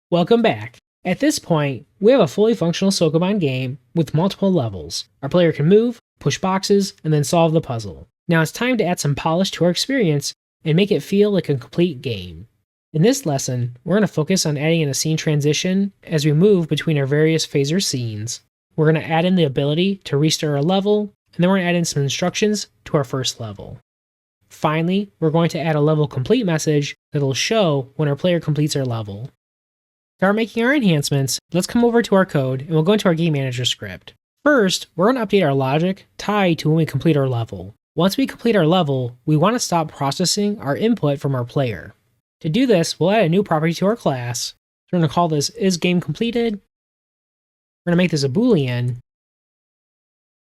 Welcome back. At this point, we have a fully functional Sokoban game with multiple levels. Our player can move, push boxes, and then solve the puzzle. Now it's time to add some polish to our experience and make it feel like a complete game. In this lesson, we're going to focus on adding in a scene transition as we move between our various phaser scenes. We're going to add in the ability to restart our level, and then we're going to add in some instructions to our first level. Finally, we're going to add a level complete message that'll show when our player completes our level. To start making our enhancements, let's come over to our code and we'll go into our game manager script. First, we're going to update our logic tied to when we complete our level. Once we complete our level, we want to stop processing our input from our player. To do this, we'll add a new property to our class. We're going to call this isGameCompleted. We're going to make this a Boolean.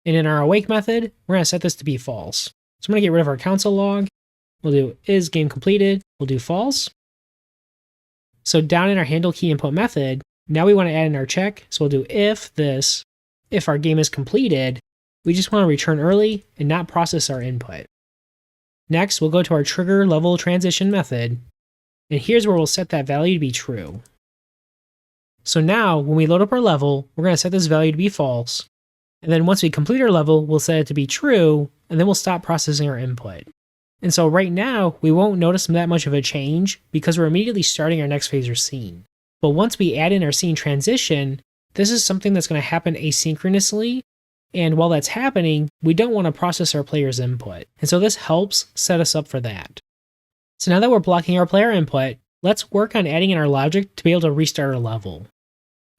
And in our awake method, we're going to set this to be false. So I'm going to get rid of our console log. We'll do isGameCompleted. We'll do false. So down in our handle key input method, now we want to add in our check. So we'll do if this, if our game is completed, we just want to return early and not process our input. Next, we'll go to our trigger level transition method. And here's where we'll set that value to be true. So now when we load up our level, we're going to set this value to be false. And then once we complete our level, we'll set it to be true, and then we'll stop processing our input. And so right now, we won't notice that much of a change because we're immediately starting our next phaser scene. But once we add in our scene transition, this is something that's going to happen asynchronously. And while that's happening, we don't want to process our player's input. And so this helps set us up for that. So now that we're blocking our player input, let's work on adding in our logic to be able to restart our level.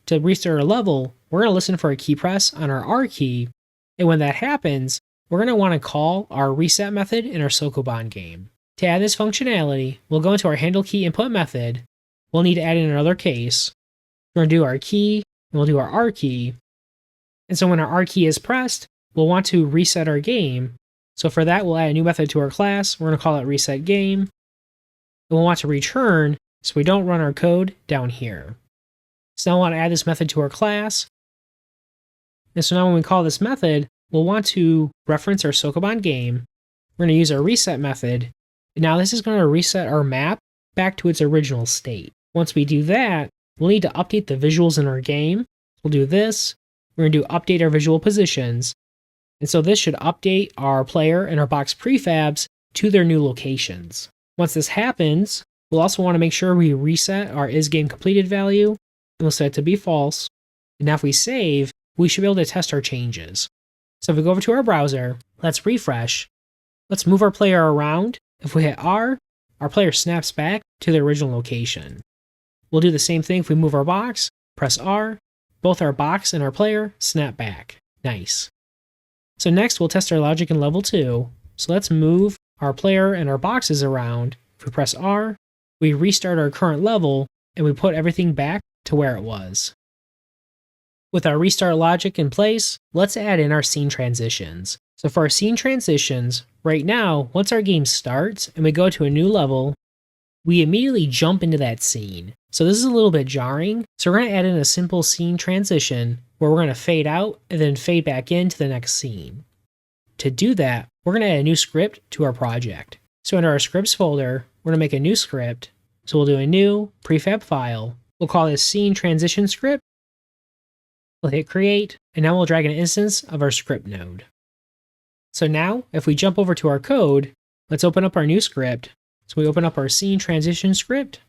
To restart our level, we're going to listen for a key press on our R key. And when that happens, we're going to want to call our reset method in our Sokoban game. To add this functionality, we'll go into our handle key input method. We'll need to add in another case. We're going to do our key, and we'll do our R key. And so when our R key is pressed, we'll want to reset our game. So for that, we'll add a new method to our class. We're going to call it reset game. And we'll want to return so we don't run our code down here. So now I want to add this method to our class. And so now when we call this method, we'll want to reference our Sokoban game. We're going to use our reset method. And now this is going to reset our map back to its original state. Once we do that, we'll need to update the visuals in our game. We'll do this. We're going to do update our visual positions. And so this should update our player and our box prefabs to their new locations. Once this happens, we'll also want to make sure we reset our isGameCompleted value. And we'll set it to be false. And now if we save, we should be able to test our changes. So if we go over to our browser, let's refresh. Let's move our player around. If we hit R, our player snaps back to their original location. We'll do the same thing if we move our box, press R. Both our box and our player snap back. Nice. So next we'll test our logic in level 2. So let's move our player and our boxes around. If we press R, we restart our current level and we put everything back to where it was. With our restart logic in place, let's add in our scene transitions. So for our scene transitions, right now, once our game starts and we go to a new level, we immediately jump into that scene. So this is a little bit jarring. So we're going to add in a simple scene transition where we're going to fade out and then fade back into the next scene. To do that, we're going to add a new script to our project. So under our scripts folder, we're going to make a new script. So we'll do a new prefab file. We'll call this scene transition script. We'll hit create, and now we'll drag an instance of our script node. So now, if we jump over to our code, let's open up our new script. So we open up our scene transition script.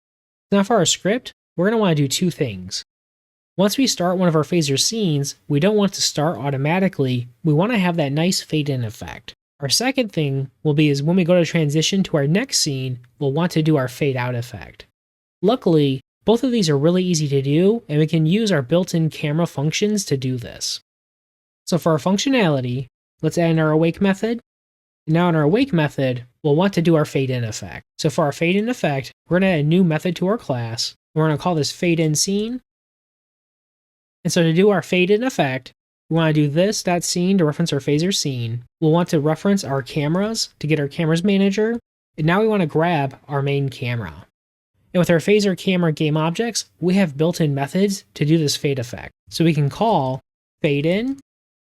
Now for our script, we're going to want to do two things. Once we start one of our phaser scenes, we don't want it to start automatically. We want to have that nice fade-in effect. Our second thing will be is when we go to transition to our next scene, we'll want to do our fade-out effect. Luckily, both of these are really easy to do, and we can use our built-in camera functions to do this. So for our functionality, let's add in our awake method. And now in our awake method, we'll want to do our fade-in effect. So for our fade-in effect, we're going to add a new method to our class. We're going to call this fade-in scene. And so to do our fade-in effect, we want to do this.scene to reference our phaser scene. We'll want to reference our cameras to get our cameras manager. And now we want to grab our main camera. And with our phaser camera game objects, we have built-in methods to do this fade effect. So we can call fade in.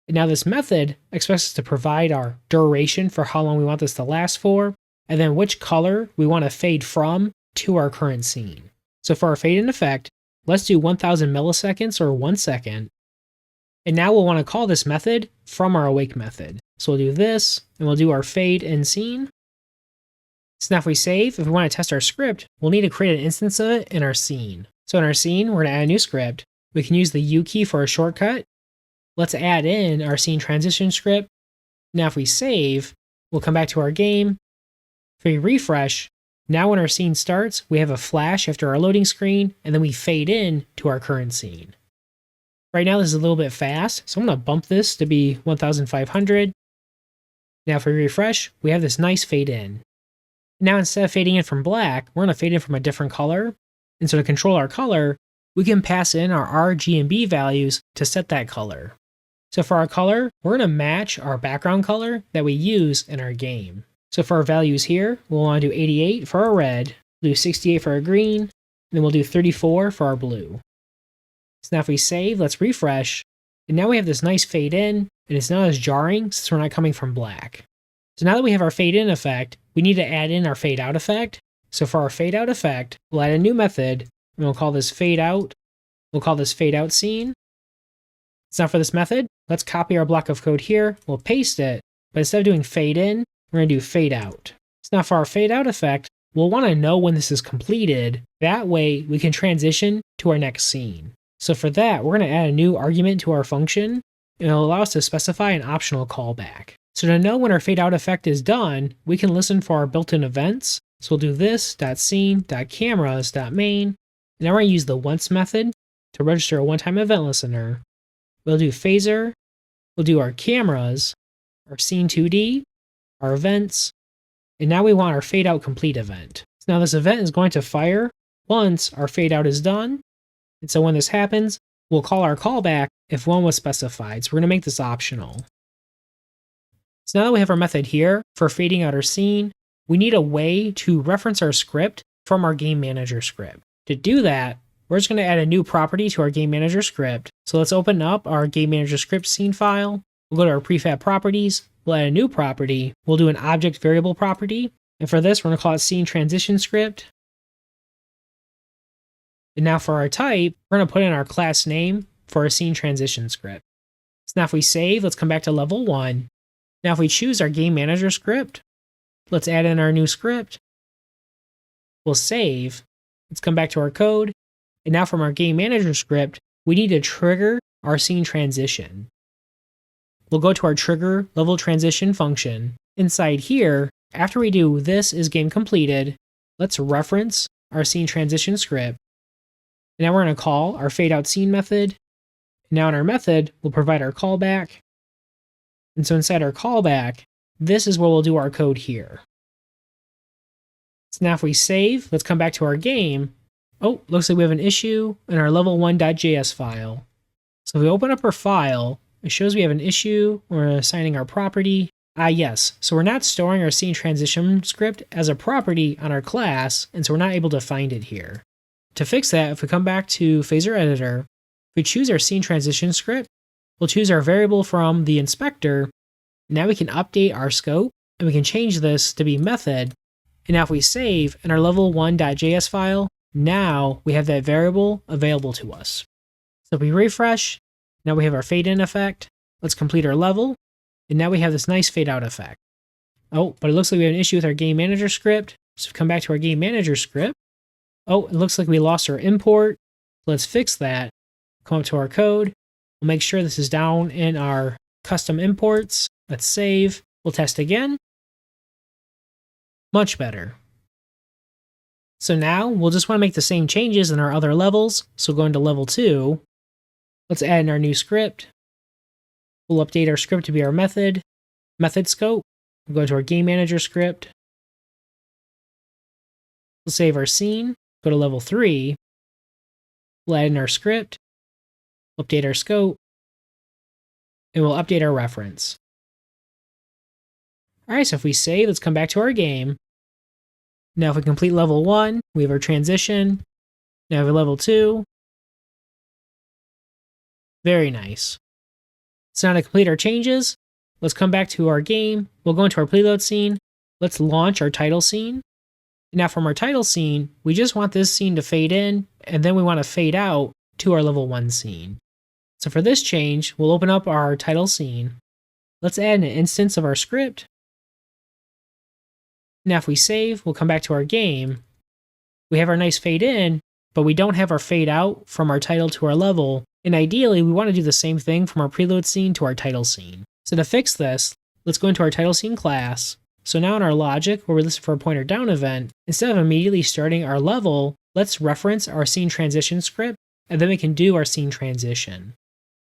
And now this method expects us to provide our duration for how long we want this to last for, and then which color we want to fade from to our current scene. So for our fade in effect, Let's do 1000 milliseconds or 1 second. And now we'll want to call this method from our awake method. So we'll do this, and we'll do our fade in scene. So now if we save, if we want to test our script, we'll need to create an instance of it in our scene. So in our scene, we're going to add a new script. We can use the U key for a shortcut. Let's add in our scene transition script. Now if we save, we'll come back to our game. If we refresh, now when our scene starts, we have a flash after our loading screen, and then we fade in to our current scene. Right now this is a little bit fast, so I'm going to bump this to be 1500. Now if we refresh, we have this nice fade in. Now instead of fading in from black, we're going to fade in from a different color. And so to control our color, we can pass in our R, G, and B values to set that color. So for our color, we're going to match our background color that we use in our game. So for our values here, we'll want to do 88 for our red, we'll do 68 for our green, and then we'll do 34 for our blue. So now if we save, let's refresh, and now we have this nice fade in, and it's not as jarring since we're not coming from black. So now that we have our fade in effect, we need to add in our fade out effect. So for our fade out effect, we'll add a new method, and we'll call this fade out. We'll call this fade out scene. So now for this method, let's copy our block of code here, we'll paste it, but instead of doing fade in, we're going to do fade out. So now for our fade out effect, we'll want to know when this is completed. That way we can transition to our next scene. So for that, we're going to add a new argument to our function, and it'll allow us to specify an optional callback. So to know when our fade out effect is done, we can listen for our built-in events. So we'll do this.scene.cameras.main, and now we're going to use the once method to register a one-time event listener. We'll do phaser, we'll do our cameras, our scene 2D, our events, and now we want our fade out complete event. So now this event is going to fire once our fade out is done. And so when this happens, we'll call our callback if one was specified. So we're going to make this optional. So now that we have our method here for fading out our scene, we need a way to reference our script from our game manager script. To do that, we're just going to add a new property to our game manager script. So let's open up our game manager script scene file. We'll go to our prefab properties. We'll add a new property. We'll do an object variable property. And for this, we're going to call it scene transition script. And now for our type, we're going to put in our class name for our scene transition script. So now if we save, let's come back to level 1. Now if we choose our game manager script, let's add in our new script. We'll save. Let's come back to our code. And now from our game manager script, we need to trigger our scene transition. We'll go to our trigger level transition function. Inside here, after we do this is game completed, let's reference our scene transition script. And now we're going to call our fade out scene method. And now in our method, we'll provide our callback. And so inside our callback, this is where we'll do our code here. So now if we save, let's come back to our game. Oh, looks like we have an issue in our level1.js file. So if we open up our file, it shows we have an issue. We're assigning our property. Yes. So we're not storing our scene transition script as a property on our class, and so we're not able to find it here. To fix that, if we come back to Phaser Editor, if we choose our scene transition script, we'll choose our variable from the inspector. Now we can update our scope, and we can change this to be method. And now if we save in our level1.js file, now we have that variable available to us. So if we refresh, now we have our fade in effect. Let's complete our level, and now we have this nice fade out effect. Oh, but it looks like we have an issue with our game manager script. So come back to our game manager script. Oh, it looks like we lost our import. Let's fix that. Come up to our code. We'll make sure this is down in our custom imports. Let's save. We'll test again. Much better. So now we'll just want to make the same changes in our other levels. So go into level 2. Let's add in our new script. We'll update our script to be our method scope. We'll go to our game manager script. We'll save our scene. Go to level 3. We'll add in our script. Update our scope. And we'll update our reference. Alright, so if we save, let's come back to our game. Now if we complete level 1, we have our transition. Now we have level 2. Very nice. So now to complete our changes, let's come back to our game. We'll go into our preload scene. Let's launch our title scene. Now from our title scene, we just want this scene to fade in, and then we want to fade out to our level 1 scene. So for this change, we'll open up our title scene. Let's add an instance of our script. Now if we save, we'll come back to our game. We have our nice fade in, but we don't have our fade out from our title to our level, and ideally we want to do the same thing from our preload scene to our title scene. So to fix this, let's go into our title scene class. So now in our logic, where we're listening for a pointer down event, instead of immediately starting our level, let's reference our scene transition script, and then we can do our scene transition.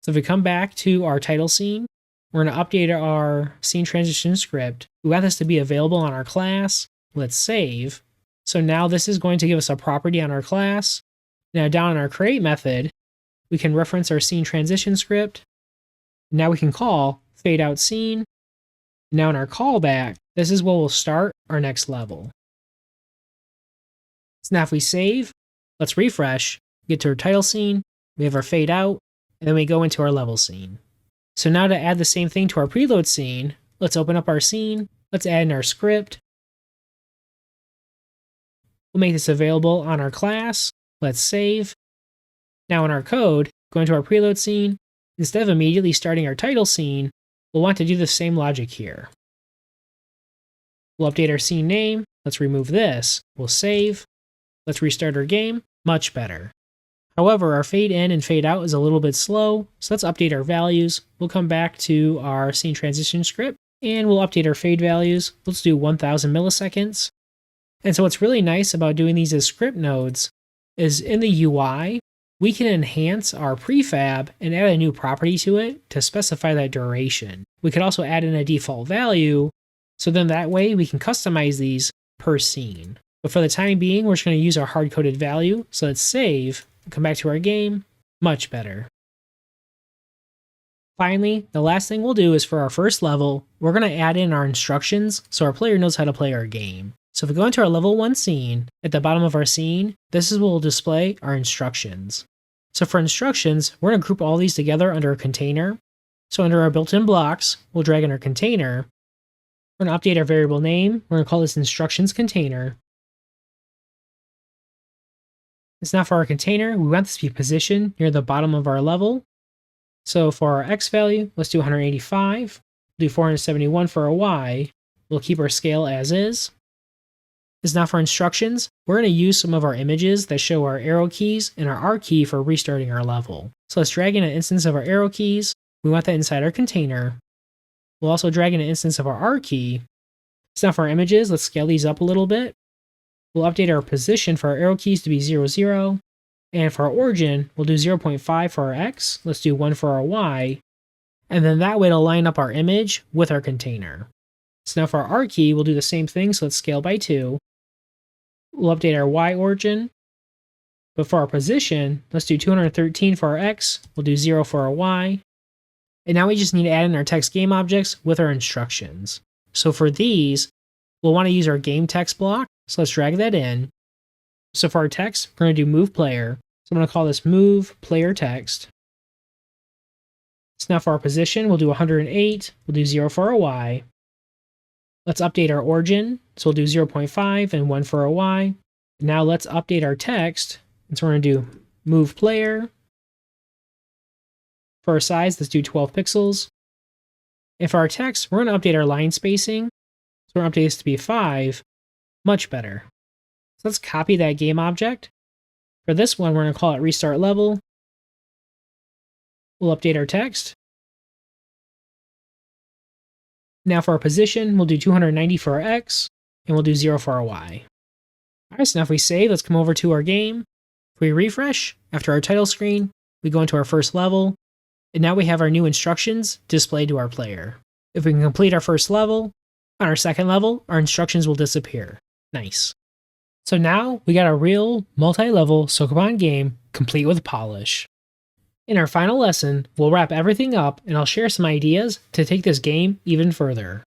So if we come back to our title scene, we're going to update our scene transition script. We want this to be available on our class. Let's save. So now this is going to give us a property on our class. Now down in our create method, we can reference our scene transition script. Now we can call fade out scene. Now in our callback, this is where we'll start our next level. So now if we save, let's refresh, get to our title scene, we have our fade out, and then we go into our level scene. So now to add the same thing to our preload scene, let's open up our scene, let's add in our script. We'll make this available on our class, let's save. Now in our code, go into our preload scene, instead of immediately starting our title scene, we'll want to do the same logic here. We'll update our scene name, let's remove this, we'll save, let's restart our game, much better. However, our fade in and fade out is a little bit slow, so let's update our values. We'll come back to our scene transition script, and we'll update our fade values. Let's do 1000 milliseconds. And so what's really nice about doing these as script nodes is in the UI, we can enhance our prefab and add a new property to it to specify that duration. We could also add in a default value, so then that way we can customize these per scene. But for the time being, we're just going to use our hard-coded value, so let's save. Come back to our game, much better. Finally, the last thing we'll do is for our first level, we're going to add in our instructions so our player knows how to play our game. So if we go into our level 1 scene, at the bottom of our scene, this is where we'll display our instructions. So for instructions, we're going to group all these together under a container. So under our built-in blocks, we'll drag in our container. We're going to update our variable name. We're going to call this instructions container. It's now for our container, we want this to be positioned near the bottom of our level. So for our X value, let's do 185. We'll do 471 for our Y. We'll keep our scale as is. This is now for instructions. We're going to use some of our images that show our arrow keys and our R key for restarting our level. So let's drag in an instance of our arrow keys. We want that inside our container. We'll also drag in an instance of our R key. So now for our images, let's scale these up a little bit. We'll update our position for our arrow keys to be 0, 0. And for our origin, we'll do 0.5 for our X. Let's do 1 for our Y. And then that way it'll line up our image with our container. So now for our R key, we'll do the same thing. So let's scale by 2. We'll update our Y origin. But for our position, let's do 213 for our X. We'll do 0 for our Y. And now we just need to add in our text game objects with our instructions. So for these, we'll want to use our game text block. So let's drag that in. So for our text, we're going to do move player. So I'm going to call this move player text. So now for our position, we'll do 108. We'll do 0 for our Y. Let's update our origin. So we'll do 0.5 and 1 for our Y. Now let's update our text. And so we're going to do move player. For our size, let's do 12 pixels. And for our text, we're going to update our line spacing. So we're going to update this to be 5. Much better. So let's copy that game object. For this one, we're going to call it restart level. We'll update our text. Now for our position, we'll do 290 for our X, and we'll do 0 for our Y. Alright, so now if we save, let's come over to our game. If we refresh, after our title screen, we go into our first level, and now we have our new instructions displayed to our player. If we can complete our first level, on our second level, our instructions will disappear. Nice. So now we got a real multi-level Sokoban game complete with polish. In our final lesson, we'll wrap everything up and I'll share some ideas to take this game even further.